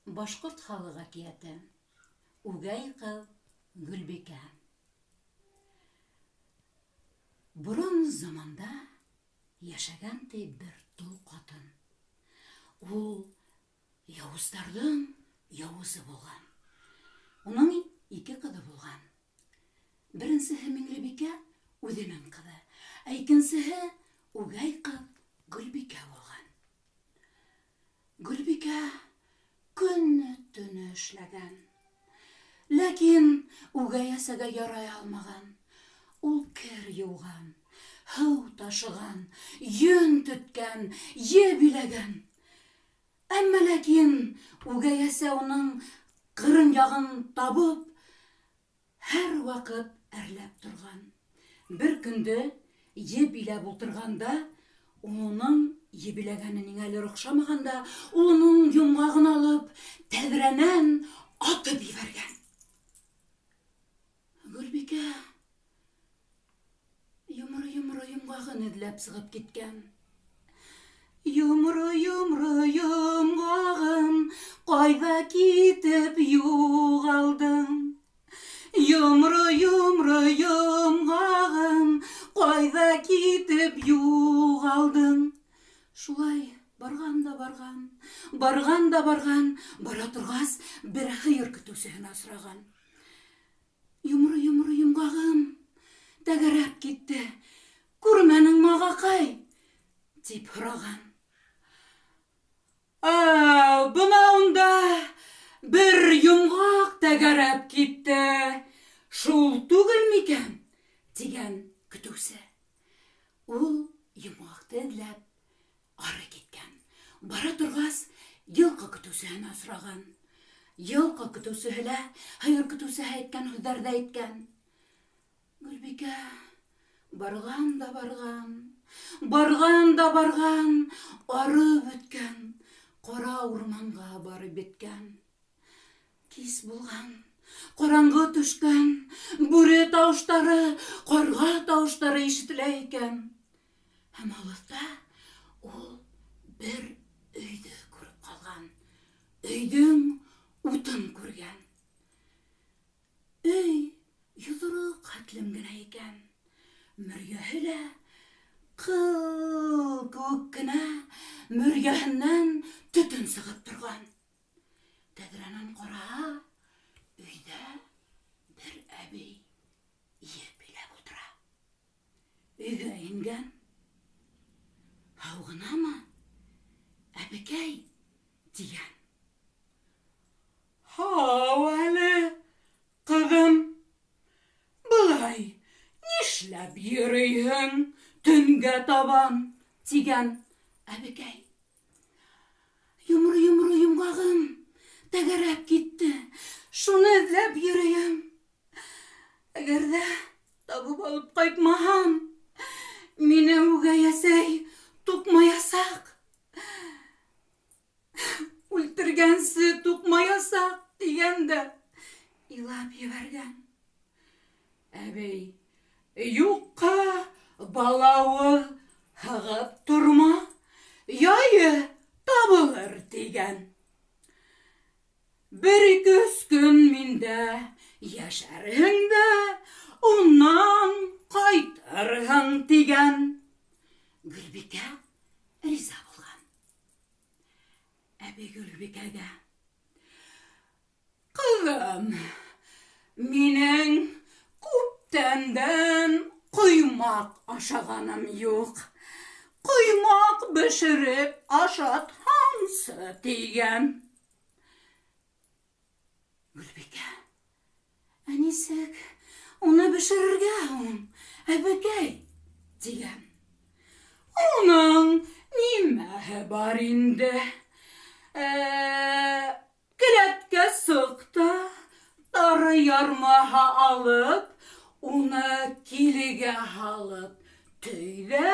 Башҡорт халыҡ әкиәте. Үгәй ҡыҙ Гөлбикә. Борон заманда йәшәгән ти бер тол ҡатын. Ул яуыздарҙың яуызы булған. Уның 2 ҡыҙы булған. Беренсеһе Миңлебикә, үҙенең ҡыҙы. Икенсеһе үгәй ҡыҙ Гөлбикә булған. Гөлбикә көнө-төнө эшләгән. Ләкин үгәй әсәгә ярай алмаған. Ул кер йыуған, һыу ташыған, йөн төткән, биләгән. Әммә ләкин үгәй әсә уның ҡырын яғын табып, һәр ваҡыт әрләп торған. Бер көндө биләп ултырғанда, уның биләгәне ниңәлер оҡшамағанда, ул уның йомғағын алып, тәҙрәнән атып ебәргән. Гөлбикә йомро йомғағын эҙләп сығып киткән. Йомро йомғағым, ҡайҙа китеп юғалдың? Йомро йомғағым, ҡайҙа китеп юғалдың? Шулай барған да барған, бара торғас, бер һыйыр көтөүсеһен осраған. Йомро йомғағым, тәгәрәп китте, күрмәнең ағаҡай, тип һораған. Бына унда бер йомғаҡ тәгәрәп китте, шул түгел микән? Тигән көтөүсе. Ул йомғаҡты эҙләп ары киткән. Бара торғас, йылҡы көтөүсеһен осраған. Йылҡы көтөүсеһе лә һыйыр көтөүсеһе әйткән һүҙҙәрҙе әйткән. Гөлбикә барған да барған, арып бөткән, ҡара урманға барып беткән. Кис булған, ҡараңғы төшкән, бүре тауыштары, ҡарға тауыштары ишетелә икән. Һәм алыҫта ул бер өйҙө күреп ҡалған. Өйҙөң утын күргән. Өй йоҙроҡ хәтлем генә икән. Мөрйәһе лә ҡыл кеүек кенә, мөрйәһенән төтөн сығып торған. Тәҙрәнән ҡараһа, өйҙә бер әбей биләп ултыра. Өйгә ингән. Һау ғынамы, әбекәй, тигән. Һау әле, ҡыҙым, былай нишләп йөрөйһөң төнгә табан, тигән әбекәй. Йомро йомғағым, тәгәрәп китте, шуны эҙләп йөрөйөм. Әгәр ҙә табып алып ҡайтмаһам, мине үгәй әсәй туҡмаясаҡ. Үлтергәнсе туҡмаясаҡ, тигәндә илап ебәргән. Әбей, юҡҡа балауыҙ һығып торма, яйы табылыр, тигән. 1-2 көн миндә йәшәрһең дә, унан ҡайтырһың, тигән. Гөлбикә риза булған. Әбей Гөлбикәгә: Ҡыҙым, минең күптәндән ҡоймаҡ ашағаным юҡ. Ҡоймаҡ бешереп ашатһаңсы, тигән. Гөлбикә: Нисек уны бешерергә һуң, әбекәй, тигән. Уның нимәһе бар инде? Келәткә сыҡ та, тары ярмаһы алып, уны килегә һалып, төйҙә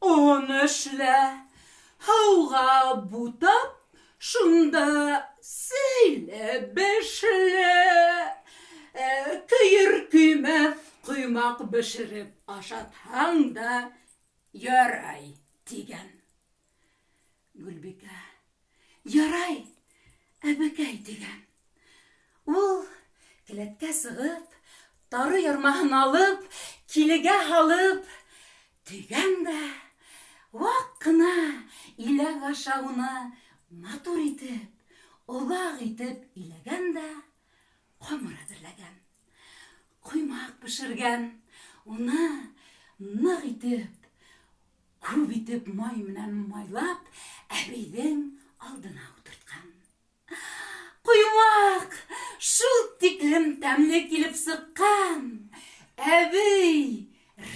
он эшлә. Һыуға бутап, шунда сәйле бешлә. Көйөр көймәҫ ҡоймаҡ бешереп ашатһаң да ярай, тигән. Гөлбикә: Ярай, әбекәй дигән. Ул келәткә сығып, тары ярмаһын алып, килегә һалып, дигән дә, вак кына иләк ашауны матур итеп, олақ итеп иләгән дә, камыр әҙерләгән. Ҡоймаҡ пешергән, уны ныҡ итеп, күп итеп май менән майлап, әбейҙең алдына ултыртҡан. Ҡоймаҡ шул тиклем тәмле килеп сыҡҡан. Әбей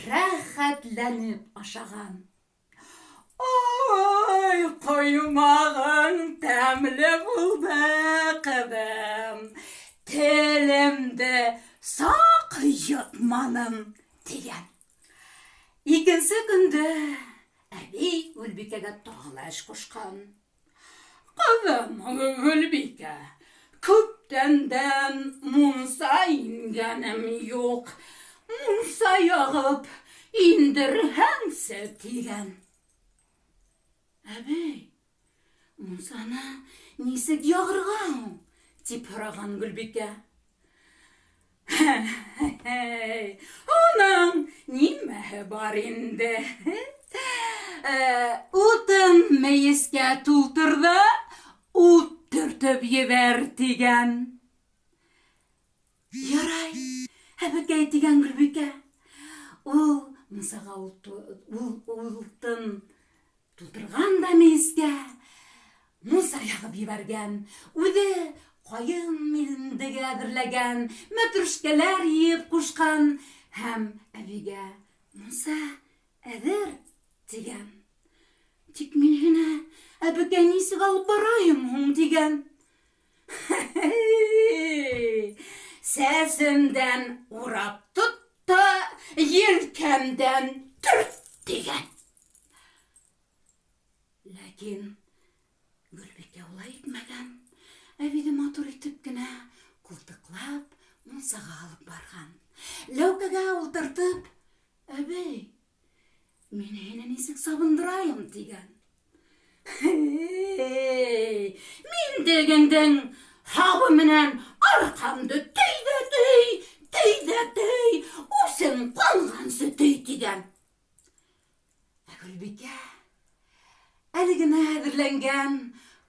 рәхәтләнеп ашаған. Ой, ҡоймағың тәмле булды, ҡыҙым. Телемде саҡ йотманым, дигән. Икенсе көндө әбей Гөлбикәгә тағы ла эш ҡушҡан. Ҡыҙым Гөлбикә, күптәндән мунса ингәнем юҡ. Мунса яғып индерһәңсе, тигән. Әбей, мунсаны нисек яғырға? Тип һораған Гөлбикә. Уның нимәһе бар инде? Утын мейескә тултырҙы, ут төртөп ебәр, тигән. Ярай, әбекәй, тигән Гөлбикә. Ул мунсаға утын тултырған да мейескә, мунса яғып ебәргән. Үҙе ҡайын милендеге әҙерләгән, мәтрүшкәләр йыйып ҡушҡан һәм әбейгә мунса әҙер, тигән. Тик мин һине әбекәй нисек алып барайым һуң, тигән. Сәсемдән урап тотто, елкәмдән төрт, тигән. Ләкин Гөлбикә улай итмәгән. Әбейҙе матур итеп кенә ҡултыҡлап мунсаға алып барған. Ләүкәгә ултыртып, әбей, мин һине нисек сабындырайым, тигән. Мин дегендең һабы менән арҡамды төй, үсең ҡанғансы төй, тигән. Гөлбикә әле генә әҙерләнгән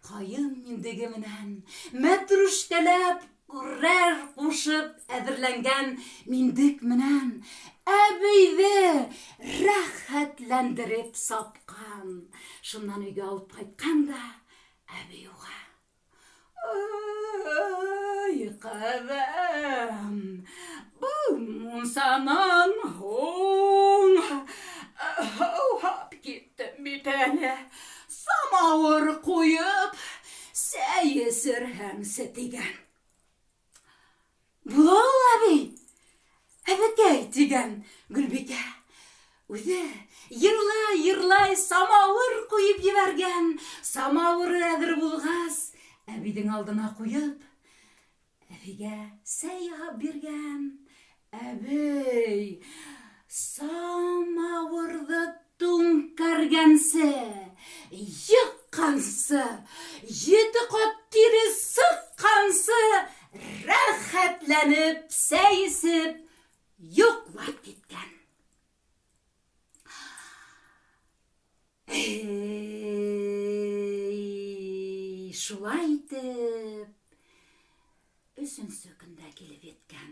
ҡайын миндеге менән мәтрүшкәләп үрәр ҡушып әҙерләнгән миндек менән әбейҙе рәхәтләндереп сапҡан. Шунан өйгә алып ҡайтҡан да, әбей уға: «Ой, ҡыҙым, был мунсанан һуң һауһап киттем бит әле. Самауыр ҡуйып, сәй эсерһәңсе, тигән». «Була ул, әбей, әбекәй», тигән Гөлбикә. Үҙе йырлай самауыр ҡуйып ебәргән. Самауыры әҙер булғас, әбейҙең алдына ҡуйып, әбейгә сәй яһап биргән. Әбей самауырҙы түңкәргәнсе, йыҡҡансы, 7 ҡат тире сыҡҡансы, рәхәтләнеп, сәй эсеп, йоҡлап киткән. Шулай итеп, 3-нче көндә килеп еткән.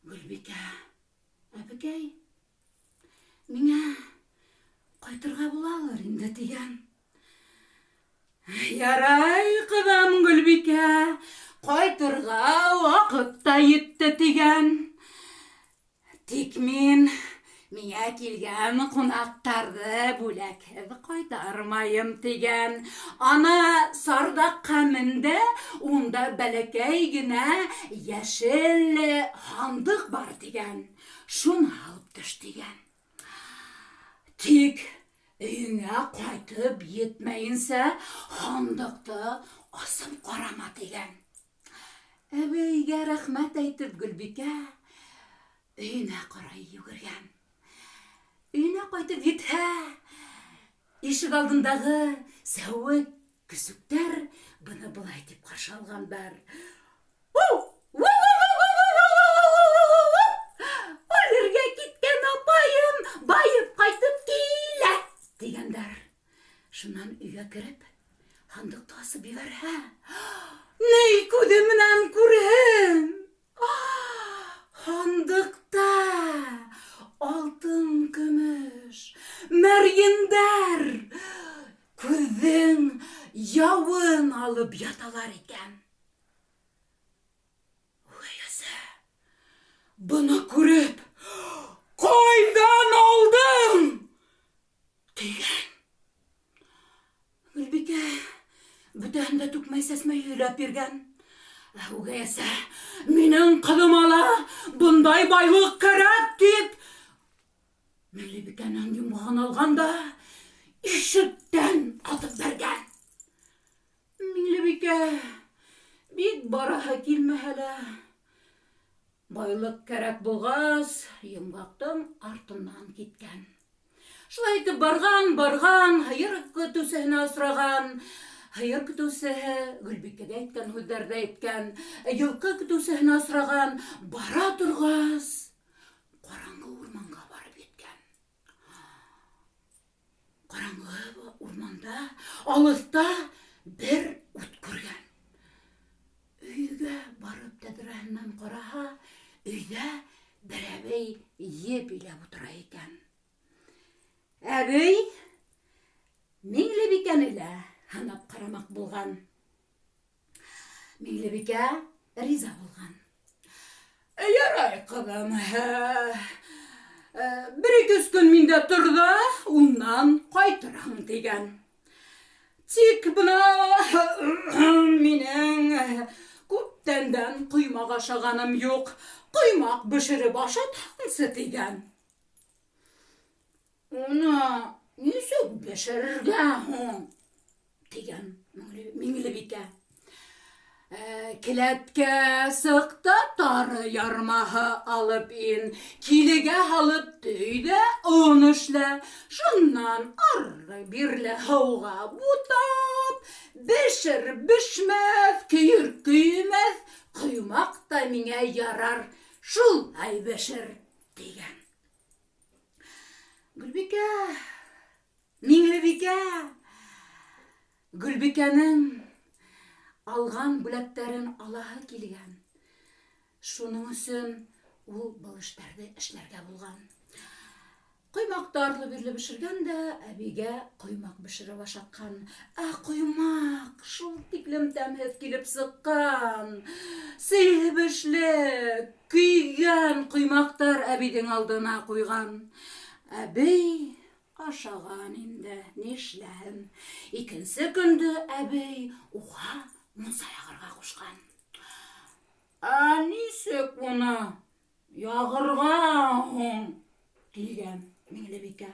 Гөлбикә: «Әбекәй, миңә ҡайтырға булалыр инде», тигән. «Ярай, ҡыҙым Гөлбикә, ҡайтырға ваҡыт та етте», тигән. «Тик мин миңә килгән ҡунаҡтарҙы бүләкһеҙ ҡайтармайым», тигән. «Ана сардаҡҡа мендә, унда бәләкәй генә йәшел һандыҡ бар», тигән. «Шуны алып төш», тигән. «Тик өйөңә ҡайтып етмәйенсә, һандыҡты асып ҡарама», тигән. Әбейгә рәхмәт әйтеп, Гөлбикә өйөнә ҡарай йүгергән. Өйөнә ҡайтып етһә, ишек алдындағы Сәуек күсүктәр быны былай дип каршы алгандар. Үләргә киткән апайым байып кайтып килә дигәннәр. Шуннан өйгә кереп, хандыкты асып ебәрһә, ни күзе менән күрһен? Хандыкта алтын, көмеш, мәрйендәр күҙҙең яуын алып яталар икән. Уйса, быны күреп, «Ҡайҙан алдың?» тигән. Гөлбикә бүтән дә түкмәй-сәсмәй һөйләп биргән. Үгәйсә, минең ҡыҙыма ла бындай байлыҡ кәрәк дип, Миңлебикәнең йомғағын алғанда ишектән атып бәргән. Миңлебикә бик бараһы килмәһә лә, байлык кәрәк булғас, йомғаҡтың артынан киткән. Шулай итеп барған, һыйыр көтөүсеһенә осраған. Һыйыр көтөүсеһе Гөлбикәгә әйткән һүҙҙәрҙе әйткән. Йылҡы көтөүсеһенә осраған. Бара торғас, ҡараңғы урманға барып еткән. Ҡараңғы урманда алыҫта бер ут күргән. Өйгә барып тәҙрәһенән ҡараһа, өйҙә бер әбей еп иләп ултыра икән. Әбей Миңлебикәне лә һанап ҡарамаҡ булған. Миңлебикә риза булған. Ярай, ҡыҙым, бер-ике-өс көн миндә тор ҙа, унан ҡайтырһың тигән. Тик бына минең күптәндән ҡоймаҡ ашағаным юҡ. Ҡоймаҡ бешереп ашатһаңсы тигән. Уны нисек бешерергә һуң? Тигән Миңлебикә. Келәткә сыҡта тары ярмаһы алып ин, килегә һалып төйҙә он эшлә, шунан ары-бирле һыуға бутап, бешер-бешмәҫ, көйөр-көймәҫ, ҡоймаҡ та миңә ярар, шулай бешер, тигән. Гөлбикә, Миңлебикә, Гөлбикәнең алған бүләктәрен алаһы килгән. Шуның өсөн ул был эштәрҙе эшләргә булған. Ҡоймаҡты арлы-бирле бешергән дә, әбейгә ҡоймаҡ бешереп ашатҡан. Ҡоймаҡ шул тиклем тәмһеҙ килеп сыҡҡан. Силбешле, көйгән ҡоймаҡтар әбейҙең алдына ҡуйған. Әбей ашаған инде, нишләһен. Икенсе көндө әбей уға мунса яғырға ҡушҡан. Нисек уны яғырға һуң? Тигән Миңлебикә.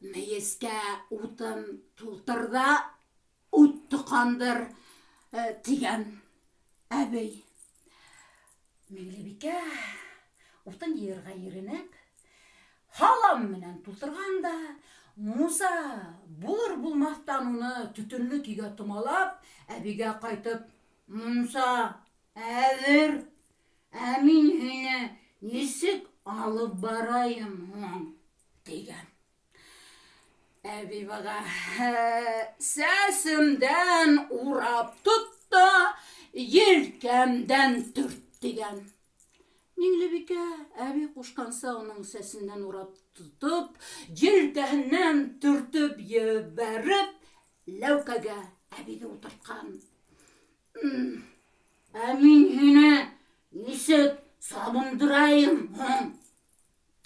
Мейескә утын тултыр ҙа ут тоҡандыр, тигән әбей. Миңлебикә утын йыйырға еренеп, һалам менән тултырған да, мунса булыр-булмаҫтан уны төтөнлө көйгә томалап, әбейгә ҡайтып, мунса әҙер, мин һине нисек алып барайым һуң? Тигән. Әбей быға сәсемдән урап тотто, елкәмдән төрт, тигән. Миңлебикә әбей ҡушҡанса уның сәсенән урап тотоп, елкәһенән төртөп ебәреп, ләүкәгә әбейҙе ултыртҡан. Мин һине нисек сабындырайым һуң?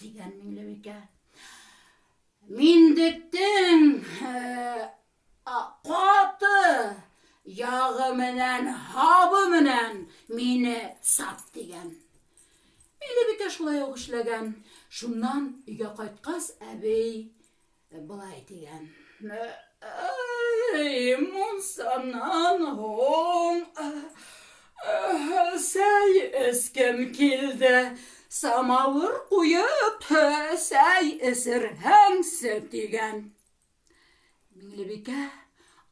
Тигән Миңлебикә. Миндектең ҡаты яғы менән, һабы менән мине сап, тигән. Миңлебикә шулай уҡ эшләгән. Шунан өйгә ҡайтҡас, әбей былай тигән. Мунсанан һуң сәй эскем килде. Самауыр ҡуйып, сәй эсерһәңсе, тигән. Миңлебикә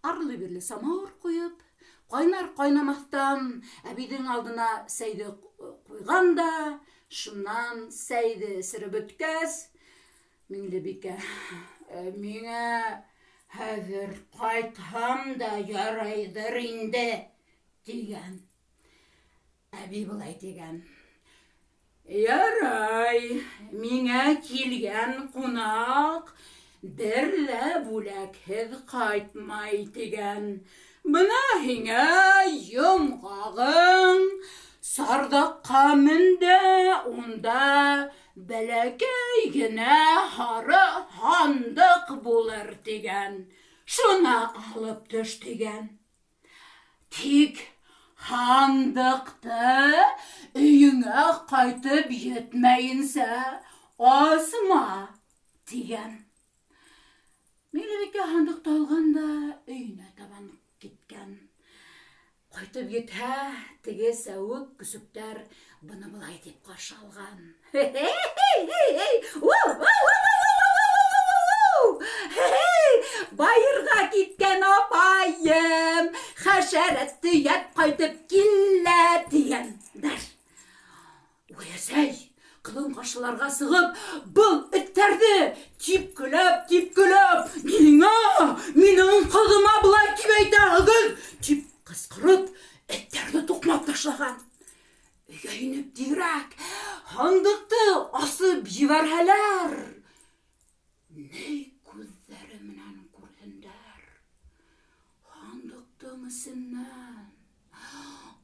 арлы-бирле самавыр куеп, кайнар-кайнамастан әбейдің алдына сәйді куйган да, шуннан сәйді эсереп бөткәс, Миңлебикә, миңә хәзер кайтһам да ярайдыр инде, дигән. Әби булай дигән. Ярай, миңә килгән кунак берлә бүләкһеҙ кайтмай дигән. Бына һиңә йомғағың, сардaqqa мендә, унда бәләкәй генә һары һандыҡ булыр дигән. Шуны алып төш дигән. Тик һандыҡты өйөңә ҡайтып етмәйенсә асма дигән. Миңлебикә һандыҡты алған да өйөнә табан киткән. Ҡайтып етһә, теге сәүек көсөктәр быны былай дип ҡаршы алған. Байырға киткән апайым, хәшәрәтте ят ҡайтып килә дигәндәр. Әсәй, ҡыҙын ҡаршыларға сығып, был эттәрҙе типкеләп, минең ҡыҙыма былай тип әйтәһегеҙ, тип ҡысҡырып, эттәрҙе туҡмап ташлаған. Өйгә инеп тиҙерәк, һандыҡты асып ебәрһәләр, ни күҙҙәре менән күрһендәр. Һандыҡтың эсенән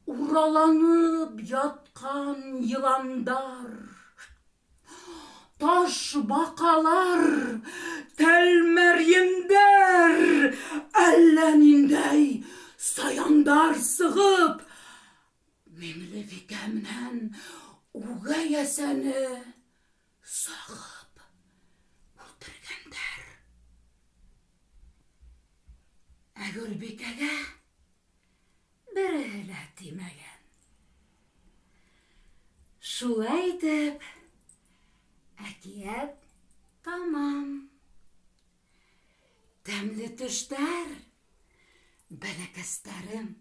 ураланып ятҡан йыландар, таш баҡалар, тәлмәрйендәр, әллә ниндәй саяндар сығып, Миңлебикә менән үгәй әсәне сағып үлтергәндәр. Ә Гөлбикәгә береһе лә тимәгән. Шулай итеп, әкиәт тамам. Тәмле төштәр, бәләкәстәрем.